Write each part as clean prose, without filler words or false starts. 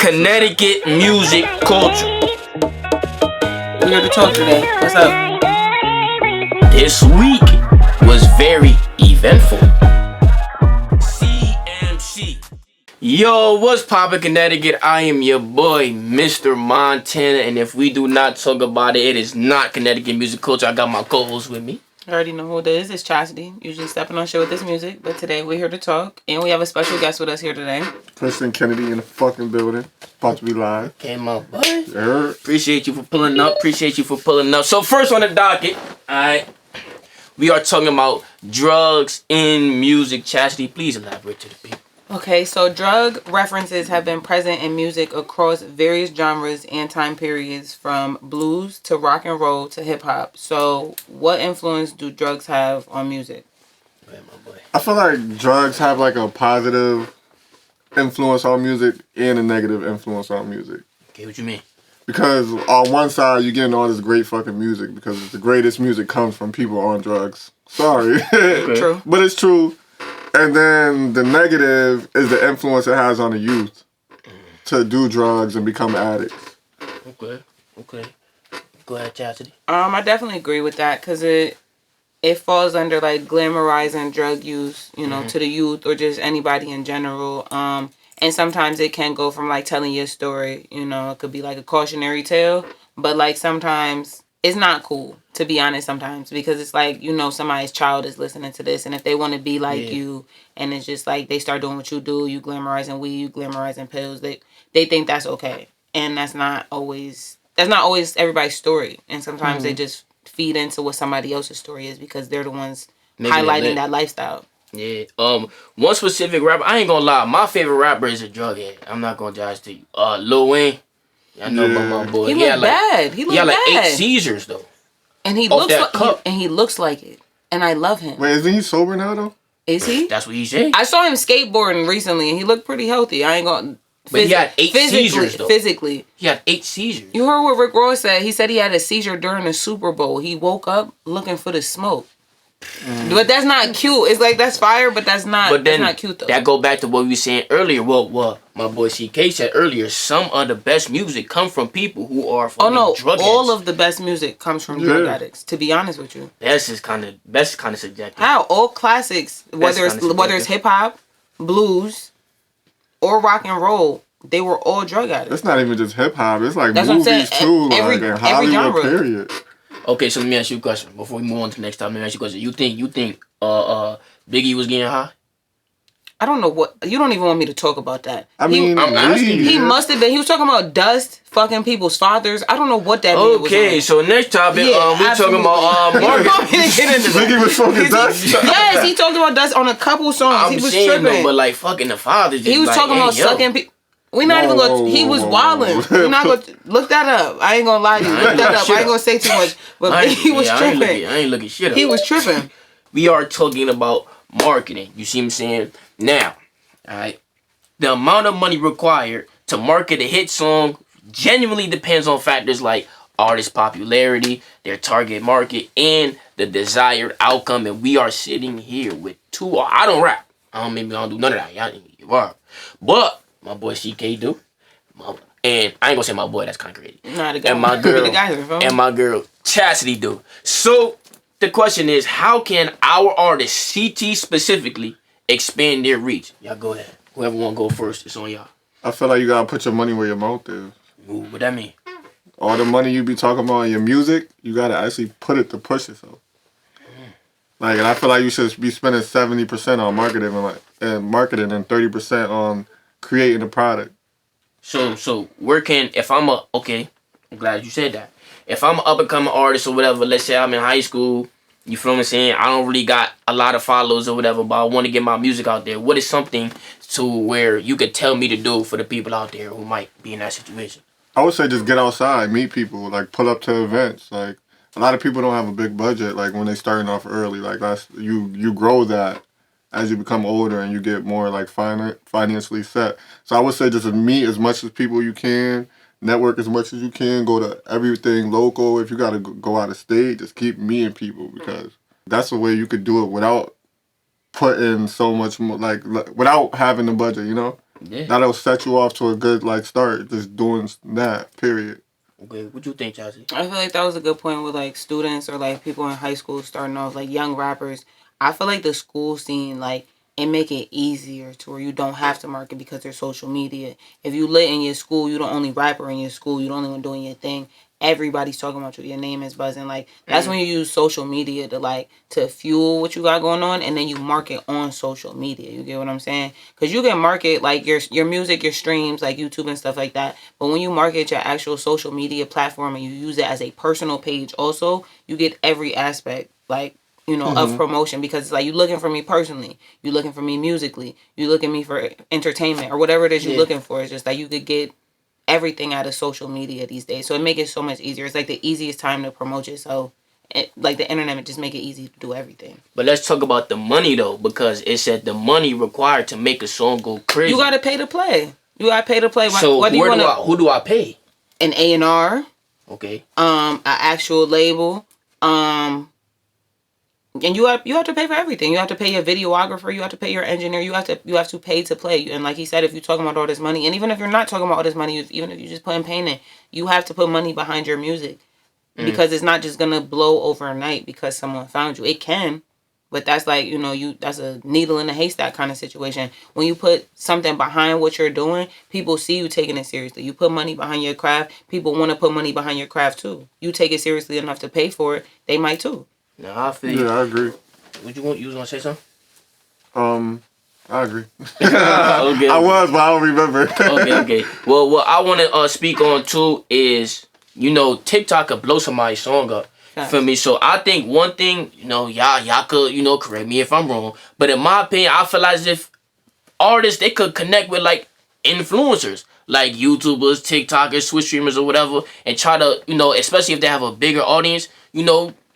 Connecticut music culture. We're here to talk today. What's up? This week was very eventful. CMC. Yo, what's poppin' Connecticut? I am your boy, Mr. Montana, and if we do not talk about it, it is not Connecticut music culture. I got my co-host with me. I already know who it is. It's Chassity. Usually stepping on shit with this music, but today we're here to talk, and we have a special guest with us here today. Kristen Kennedy in the fucking building. About to be live. Came up, boy. Sure. Appreciate you for pulling up. So first on the docket, alright, we are talking about drugs in music. Chassity, please elaborate to the people. Okay, so drug references have been present in music across various genres and time periods, from blues to rock and roll to hip hop. So, what influence do drugs have on music? Man, my boy. I feel like drugs have like a positive influence on music and a negative influence on music. Okay, what you mean? Because on one side, you're getting all this great fucking music because the greatest music comes from people on drugs. Sorry. Okay. True. But it's true. And then the negative is the influence it has on the youth to do drugs and become addicts. Okay. Go ahead, Chassity. I definitely agree with that because it falls under like glamorizing drug use, to the youth or just anybody in general. And sometimes it can go from like telling your story, it could be like a cautionary tale, but like sometimes it's not cool, to be honest, sometimes, because it's like, somebody's child is listening to this, and if they want to be like you, and it's just like they start doing what you do, you glamorizing weed, you glamorizing pills, they think that's okay. And that's not always everybody's story. And sometimes they just feed into what somebody else's story is because they're the ones highlighting that lifestyle. Yeah. One specific rapper, I ain't gonna lie, my favorite rapper is a drug head. I'm not gonna judge to you. Lil Wayne. I know about my boy. He looked bad. He had like bad. 8 seizures though. And he looks like it. And I love him. Wait, isn't he sober now though? Is he? That's what he said. I saw him skateboarding recently and he looked pretty healthy. I ain't gonna... But he had 8 seizures though. Physically. He had 8 seizures. You heard what Rick Ross said? He said he had a seizure during the Super Bowl. He woke up looking for the smoke. But that's not cute. It's like, that's fire, but that's not cute though. That go back to what we were saying earlier. Well, my boy CK said earlier, some of the best music come from people who are fucking drug addicts. All of the best music comes from drug addicts, to be honest with you. That's kind of subjective. How? All classics, whether it's hip hop, blues, or rock and roll, they were all drug addicts. It's not even just hip hop. It's like that's movies too, like in Hollywood, genre. period. Okay, so let me ask you a question before we move on to the next time. Let me ask you a question. You think Biggie was getting high? I don't know what. You don't even want me to talk about that. I mean, I'm asking you. He must have been. He was talking about dust, fucking people's fathers. I don't know what that was. Okay, so next topic, we talking about Margaret. Biggie was fucking dust. Yes, he talked about dust on a couple songs. He was tripping. No, but like fucking the fathers. He was talking about sucking people. We're not even going to... He was wilding. We're not going to... Look that up. I ain't going to lie to you. Look that up. I ain't going to say too much. But he was tripping. I ain't looking shit up. He was tripping. We are talking about marketing. You see what I'm saying? Now, alright, the amount of money required to market a hit song genuinely depends on factors like artist popularity, their target market, and the desired outcome. And we are sitting here with two... I don't rap. I don't do none of that. Y'all are. But... my boy CK do. And I ain't gonna say my boy, that's kind of crazy. Nah, the guy. And my girl, and my girl Chassity do. So the question is, how can our artist, CT specifically, expand their reach? Y'all go ahead. Whoever wanna go first, it's on y'all. I feel like you gotta put your money where your mouth is. Ooh, what that mean? All the money you be talking about in your music, you gotta actually put it to push yourself. Like, and I feel like you should be spending 70% on marketing and 30% on creating a product. So where can, if I'm I'm glad you said that. If I'm an up and coming artist or whatever, let's say I'm in high school, you feel what I'm saying? I don't really got a lot of followers or whatever, but I want to get my music out there. What is something to where you could tell me to do for the people out there who might be in that situation? I would say just get outside, meet people, like pull up to events. Like, a lot of people don't have a big budget, like when they starting off early. Like, that's you grow that as you become older and you get more like financially set. So I would say just meet as much as people you can, network as much as you can, go to everything local. If you got to go out of state, just keep meeting people, because that's the way you could do it without putting so much more, like without having the budget, Yeah. That'll set you off to a good like start. Just doing that. Period. Okay, what you think, Chelsea? I feel like that was a good point with like students or like people in high school starting off, like young rappers. I feel like the school scene, like, it make it easier to where you don't have to market because there's social media. If you lit in your school, you the only rapper in your school, you the only one doing your thing. Everybody's talking about you. Your name is buzzing. Like, that's when you use social media to fuel what you got going on, and then you market on social media. You get what I'm saying? Because you can market like your music, your streams, like YouTube and stuff like that. But when you market your actual social media platform and you use it as a personal page, also you get every aspect like, of promotion, because it's like you looking for me personally, you looking for me musically, you looking me for entertainment or whatever it is you're looking for. It's just like you could get everything out of social media these days, so it make it so much easier. It's like the easiest time to promote yourself. Like the internet would just make it easy to do everything. But let's talk about the money though, because it said the money required to make a song go crazy. You gotta pay to play. You gotta pay to play. So who do I pay? An A&R. Okay. An actual label. And you have to pay for everything. You have to pay your videographer. You have to pay your engineer. You have to pay to play. And like he said, if you're talking about all this money, and even if you're not talking about all this money, even if you're just putting pain in, you have to put money behind your music, because it's not just gonna blow overnight because someone found you. It can, but that's like, that's a needle in a haystack kind of situation. When you put something behind what you're doing, people see you taking it seriously. You put money behind your craft, people want to put money behind your craft too. You take it seriously enough to pay for it, they might too. No, I feel you. Yeah, I agree. What you want? You was gonna say something? I agree. Okay. I was, but I don't remember. Okay. Well, what I want to speak on too is, TikTok could blow somebody's song up. For me, so I think one thing, y'all could, correct me if I'm wrong, but in my opinion, I feel as if artists, they could connect with like influencers, like YouTubers, TikTokers, Twitch streamers, or whatever, and try to, especially if they have a bigger audience,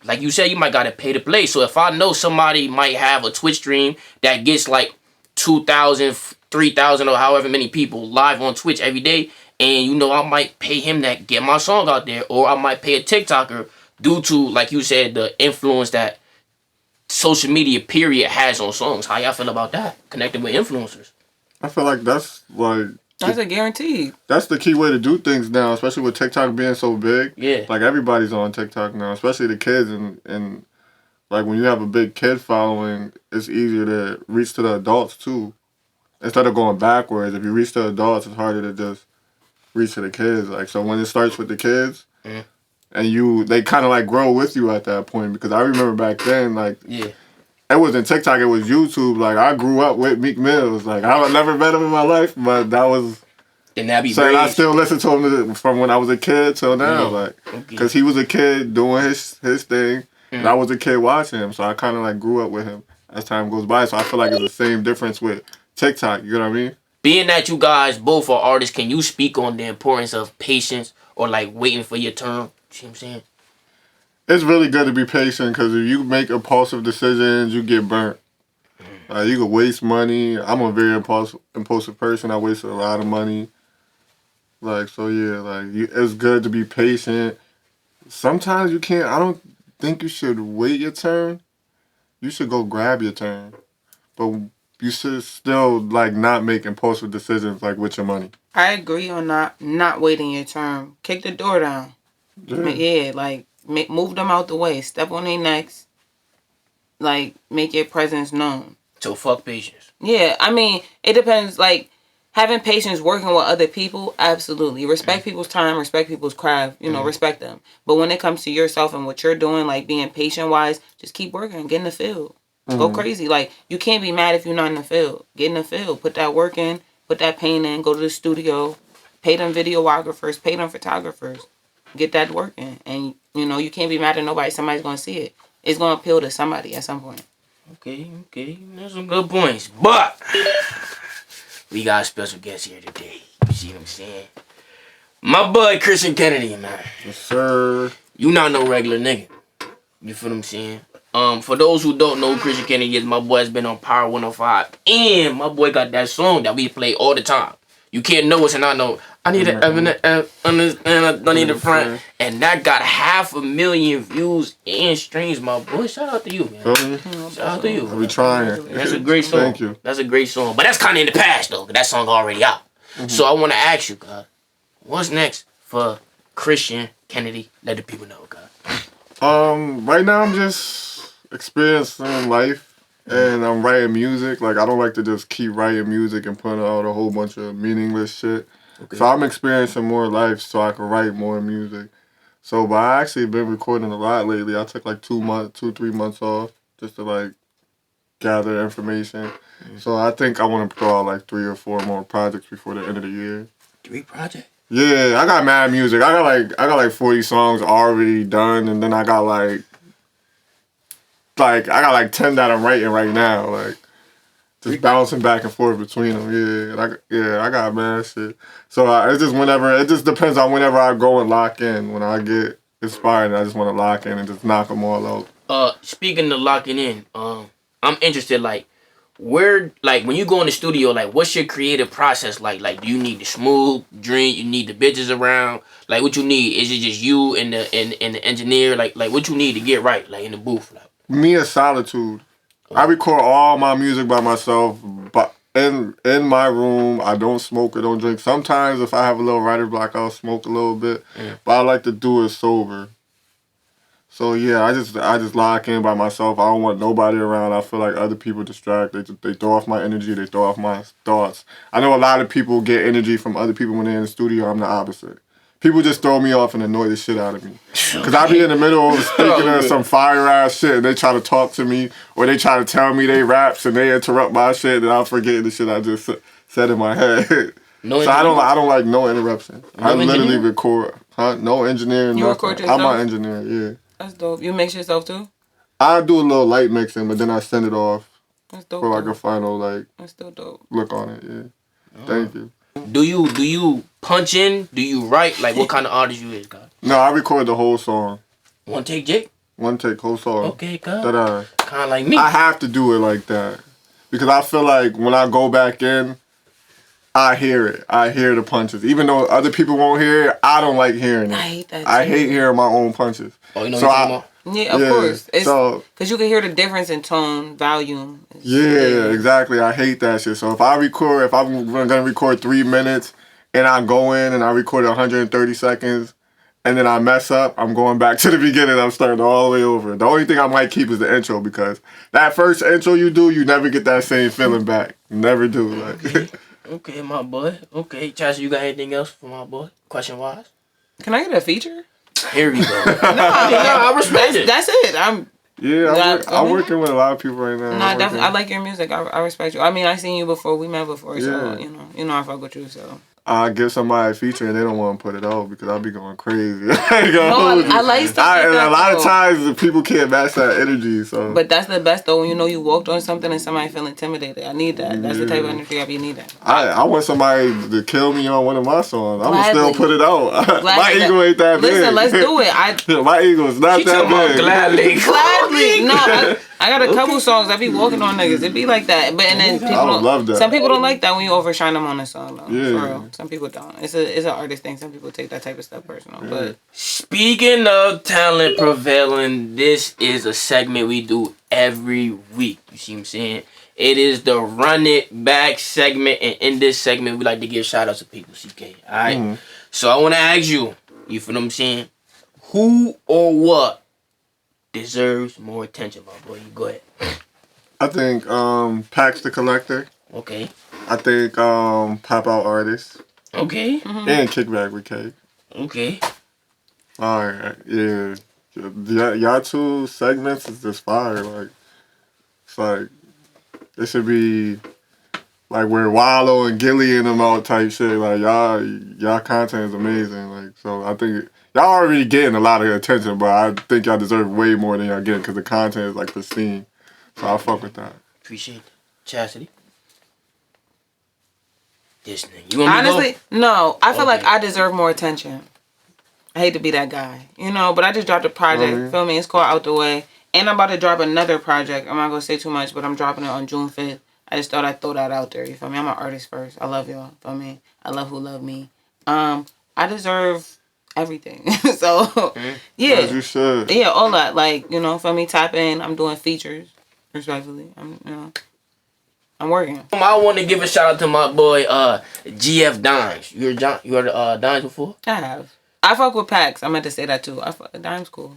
like you said, you might gotta pay to play. So if I know somebody might have a Twitch stream that gets like 2,000, 3,000, or however many people live on Twitch every day, and I might pay him to get my song out there, or I might pay a TikToker due to, like you said, the influence that social media period has on songs. How y'all feel about that? Connecting with influencers. I feel like that's a guarantee. That's the key way to do things now, especially with TikTok being so big. Yeah. Like everybody's on TikTok now, especially the kids, and like when you have a big kid following, it's easier to reach to the adults too. Instead of going backwards, if you reach to adults, it's harder to just reach to the kids. Like, so when it starts with the kids, and they kind of like grow with you at that point, because I remember back then, like, it wasn't TikTok, it was YouTube. Like, I grew up with Meek Mills. Like, I never met him in my life, but that was... And that'd be so I still listen to him from when I was a kid till now. Like, because he was a kid doing his thing, and I was a kid watching him. So I kind of like grew up with him as time goes by. So I feel like it's the same difference with TikTok. You know what I mean? Being that you guys both are artists, can you speak on the importance of patience or like waiting for your turn? You see what I'm saying? It's really good to be patient, because if you make impulsive decisions, you get burnt. You could waste money. I'm a very impulsive person. I wasted a lot of money. Like, so yeah, like, it's good to be patient. Sometimes you can't, I don't think you should wait your turn. You should go grab your turn. But you should still, like, not make impulsive decisions, like, with your money. I agree on not waiting your turn. Kick the door down. Move them out the way. Step on their necks. Like, make your presence known. So fuck patience. Yeah, I mean, it depends. Like, having patience working with other people, absolutely. Respect people's time, respect people's craft, respect them. But when it comes to yourself and what you're doing, like being patient-wise, just keep working, get in the field. Go crazy. Like, you can't be mad if you're not in the field. Get in the field. Put that work in, put that pain in, go to the studio, pay them videographers, pay them photographers. Get that work in. And, you can't be mad at nobody. Somebody's going to see it. It's going to appeal to somebody at some point. Okay. That's some good points. But... we got a special guest here today. You see what I'm saying? My bud, Christian Kennedy, man. Yes, sir. You not no regular nigga. You feel what I'm saying? For those who don't know who Christian Kennedy is, my boy has been on Power 105. And my boy got that song that we play all the time. You can't know us and I know. I need to understand. I need a front, and that got 500,000 views and streams. My boy, shout out to you, man. Shout out to you. We trying. That's a great song. Thank you. That's a great song, but that's kind of in the past though. That song already out. So I want to ask you, God, what's next for Christian Kennedy? Let the people know, God. Right now I'm just experiencing life, and I'm writing music. Like, I don't like to just keep writing music and putting out a whole bunch of meaningless shit. Okay. So I'm experiencing more life so I can write more music. So, but I actually been recording a lot lately. I took like 3 months off just to like gather information. So I think I want to throw out like 3 or 4 more projects before the end of the year. 3 projects? Yeah, I got mad music. I got like 40 songs already done, and then I got like I got like 10 that I'm writing right now. Like, just bouncing back and forth between them. I got mad shit. So it's just whenever, it just depends on whenever I go and lock in. When I get inspired, I just want to lock in and just knock them all out. Speaking of locking in, I'm interested, like, where, like, when you go in the studio, like, what's your creative process like? Like, do you need the smooth drink? You need the bitches around? Like, what you need? Is it just you and the engineer? Like what you need to get right, like, in the booth? Like, me is solitude. I record all my music by myself, but in my room. I don't smoke or don't drink. Sometimes if I have a little writer's block, I'll smoke a little bit, but I like to do it sober. So yeah, I just lock in by myself. I don't want nobody around. I feel like other people distract. They throw off my energy. They throw off my thoughts. I know a lot of people get energy from other people when they're in the studio. I'm the opposite. People just throw me off and annoy the shit out of me. Because I be in the middle of speaking of some fire-ass shit, and they try to talk to me, or they try to tell me they raps, and they interrupt my shit, and I'll forget the shit I just said in my head. So I don't like no interruption. I literally record. No engineering, you nothing. Record yourself? I'm my engineer, yeah. That's dope. You mix yourself too? I do a little light mixing, but then I send it off. That's dope. For like a final That's still dope. Look on it, yeah. Thank you. Do you punch in? Do you write? Like, what kind of artist you is, God? No, I record the whole song. One take, Jake? One take, whole song. Okay, God. Kind of like me. I have to do it like that. Because I feel like when I go back in, I hear it. I hear the punches. Even though other people won't hear it, I don't like hearing it. I hate that too. I hate hearing my own punches. Oh, you know what you're Yeah, of course. Because you can hear the difference in tone, volume. Exactly. I hate that shit. So if I'm going to record 3 minutes and I go in and I record 130 seconds and then I mess up, I'm going back to the beginning. I'm starting all the way over. The only thing I might keep is the intro, because that first intro you do, you never get that same feeling back. You never do. Like. Okay, my boy. Okay, Chassie, you got anything else for my boy? Question-wise? Can I get a feature? Here we go. No, I respect it. That's it. I'm working with a lot of people right now. No, definitely. I like your music. I respect you. I mean, I seen you before. We met before, so you know I fuck with you. So I give somebody a feature and they don't want to put it out because I'll be going crazy. I like stuff like that, a lot of times the people can't match that energy. So, but that's the best though, when you know you walked on something and somebody feel intimidated. I need that. That's the type of energy I be needing. I want somebody to kill me on one of my songs. I'm gonna still put it out. My ego ain't that big. Listen, let's do it. My ego is not that big. Gladly. No, I got a couple songs. I be walking on niggas. It be like that. But and then people love that. Some people don't like that when you overshine them on a song though. Yeah. For real. Some people don't. It's an artist thing. Some people take that type of stuff personal. Yeah. But speaking of talent prevailing, this is a segment we do every week. You see what I'm saying? It is the Run It Back segment, and in this segment we like to give shout outs to people, CK. Alright? So I wanna ask you feel what I'm saying? Who or what deserves more attention, my boy? You go ahead. I think Pax the Collector. Okay. I think Pop Out Artist. Okay. And Kickback with K. Okay. Alright, yeah. Y'all two segments is just fire. Like, it's like, it should be like where Wallow and Gilly and them out type shit. Like, y'all content is amazing. Like, so I think y'all already getting a lot of attention, but I think y'all deserve way more than y'all getting because the content is like pristine. So I fuck with that. Appreciate it. Chassity. This nigga. You want honestly, no. I feel like I deserve more attention. I hate to be that guy, but I just dropped a project. Feel me? It's called Out the Way, and I'm about to drop another project. I'm not gonna say too much, but I'm dropping it on June 5th. I just thought I'd throw that out there. You feel me? I'm an artist first. I love y'all. Feel me? I love who love me. I deserve everything. So yeah, As you should. yeah, all that. Like, you know, for me, tap in. I'm doing features, respectfully. I'm working. I want to give a shout out to my boy GF Dimes. You heard Dimes before? I have. I fuck with Pax. I meant to say that too. Dime's cool.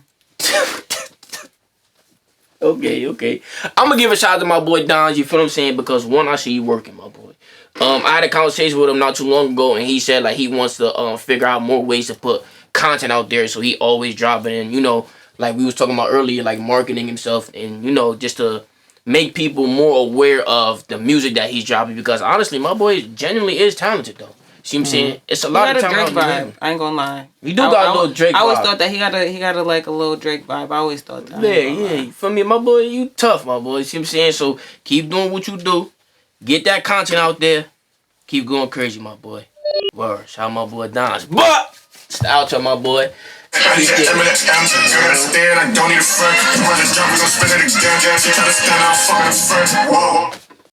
Okay. I'm gonna give a shout out to my boy Dimes. You feel what I'm saying? Because one, I see you working, my boy. I had a conversation with him not too long ago, and he said like he wants to figure out more ways to put content out there, so he always dropping in. You know, like we was talking about earlier, like marketing himself, and you know, just to make people more aware of the music that he's dropping. Because honestly, my boy genuinely is talented though. See what I'm saying? It's a lot of Drake talent. vibe. I ain't gonna lie. You do got a little Drake vibe. I always thought that he got a like a little Drake vibe. I always thought that. Yeah. For me, my boy, you tough, my boy. See what I'm saying? So keep doing what you do. Get that content out there. Keep going crazy, my boy. Word. Shout out my boy Dons. But it's the outro, my boy. I don't need a friend. Run the jump, we gon' spin it again. Try to stand out, fucking a friend. Whoa.